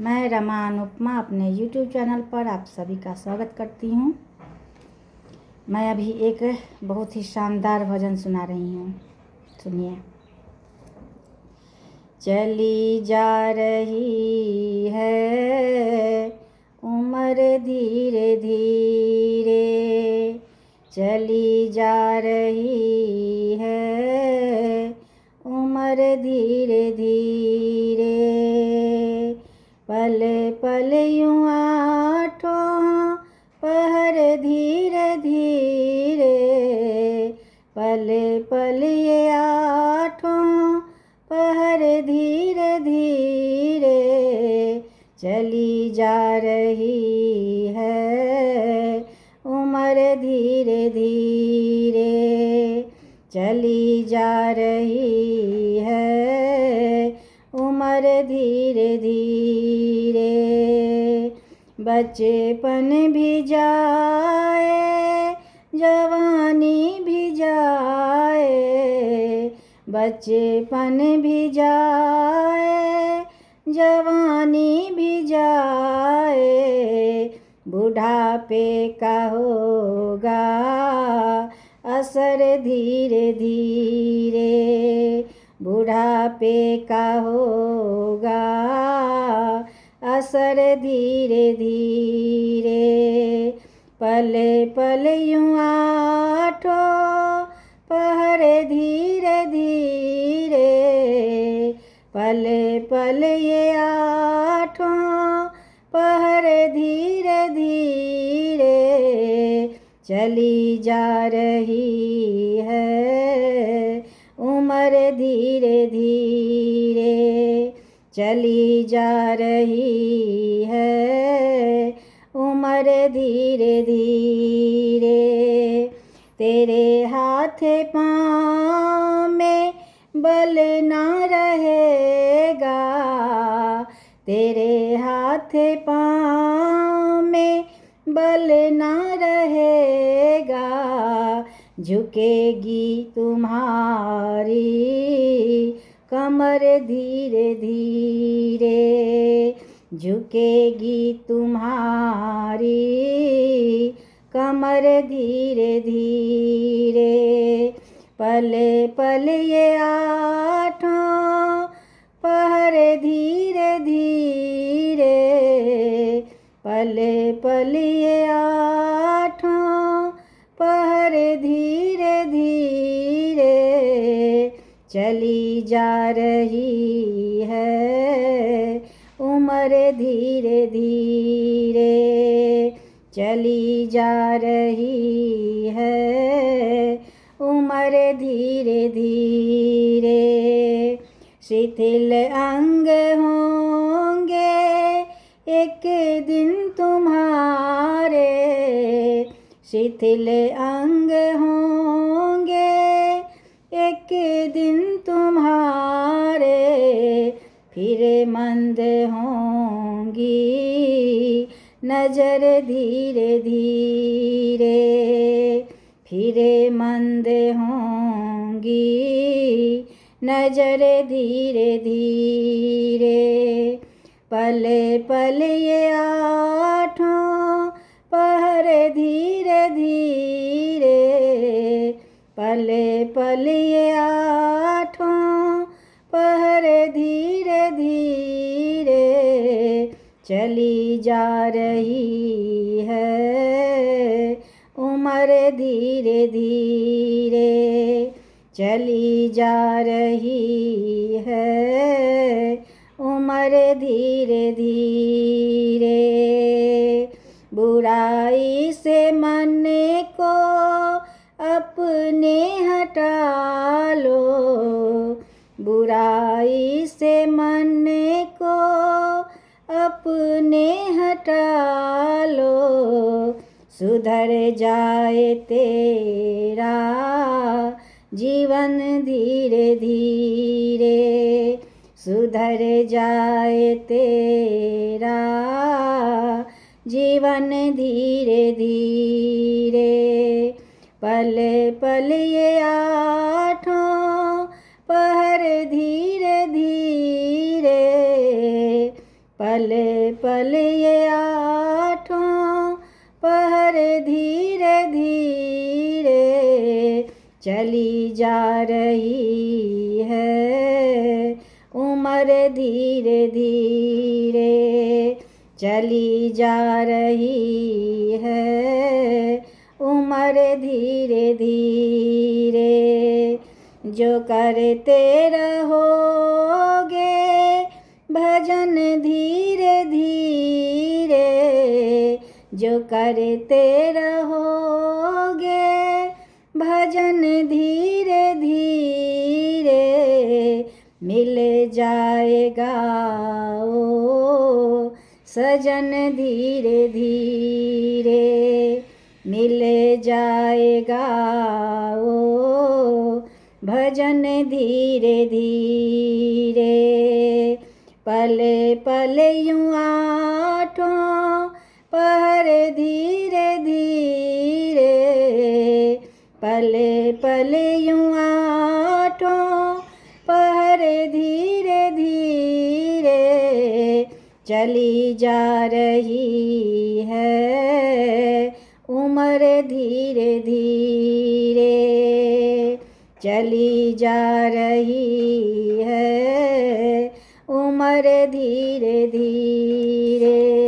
मैं रमा अनुपमा अपने YouTube channel पर आप सभी का स्वागत करती हूँ। मैं अभी एक बहुत ही शानदार भजन सुना रही हूँ, सुनिए। चली जा रही है उम्र धीरे धीरे, चली जा रही है उम्र धीरे धीरे, पल पल यूं आठों पहर धीरे धीरे, पल पल ये आठों पहर धीरे धीरे, चली जा रही है उम्र धीरे धीरे, चली जा रही है उम्र धीरे धीरे। बचपन भी जाए जवानी भी जाए, बचपन भी जाए जवानी भी जाए, बुढ़ापे का होगा असर धीरे धीरे, बुढ़ापे का होगा असर धीरे धीरे, पल पल यूं आठों पहर धीरे धीरे, पल पल ये आठों पहर धीरे धीरे, चली जा रही है उम्र धीरे धीरे, चली जा रही है उम्र धीरे धीरे। तेरे हाथ पाँव में बल ना रहेगा, तेरे हाथ पाँव में बल ना रहेगा, झुकेगी तुम्हारी कमर धीरे धीरे, झुकेगी तुम्हारी कमर धीरे धीरे, पल पल ये आठों पहर धीरे धीरे, पल पल ये आठों पहर धीरे धीरे, चली जा रही है उम्र धीरे धीरे, चली जा रही है उम्र धीरे धीरे। शिथिल अंग होंगे एक दिन तुम्हारे, शिथिल अंग होंगे एक दिन तुम्हारे, फिर मंद होंगी नजर धीरे धीरे, फिर मंद होंगी नजर धीरे धीरे, पल पल ये आठों पहर धीरे धीरे, पल पल ये आठों पहर धीरे धीरे, चली जा रही है उम्र धीरे धीरे, चली जा रही है उम्र धीरे धीरे। बुराई से मन को अपने हटा लो, बुराई से मन को अपने हटा लो, सुधर जाए तेरा जीवन धीरे धीरे, सुधर जाए तेरा जीवन धीरे धीरे, पल पल ये आठों पहर धीरे धीरे, पल पल ये आठों पहर धीरे धीरे चली जा रही है, उम्र धीरे धीरे चली जा रही है, उम्र धीरे धीरे। जो करते रहोगे भजन धीरे धीरे, जो करते रहोगे भजन धीरे धीरे मिल जाएगा ओ सजन धीरे धीरे मिल जाएगा ओ भजन धीरे धीरे। पल पल यूं आठों पहर धीरे धीरे, पल पल यूं आठों पहर धीरे धीरे चली जा रही है, उम्र धीरे धीरे चली जा रही है, उम्र धीरे धीरे।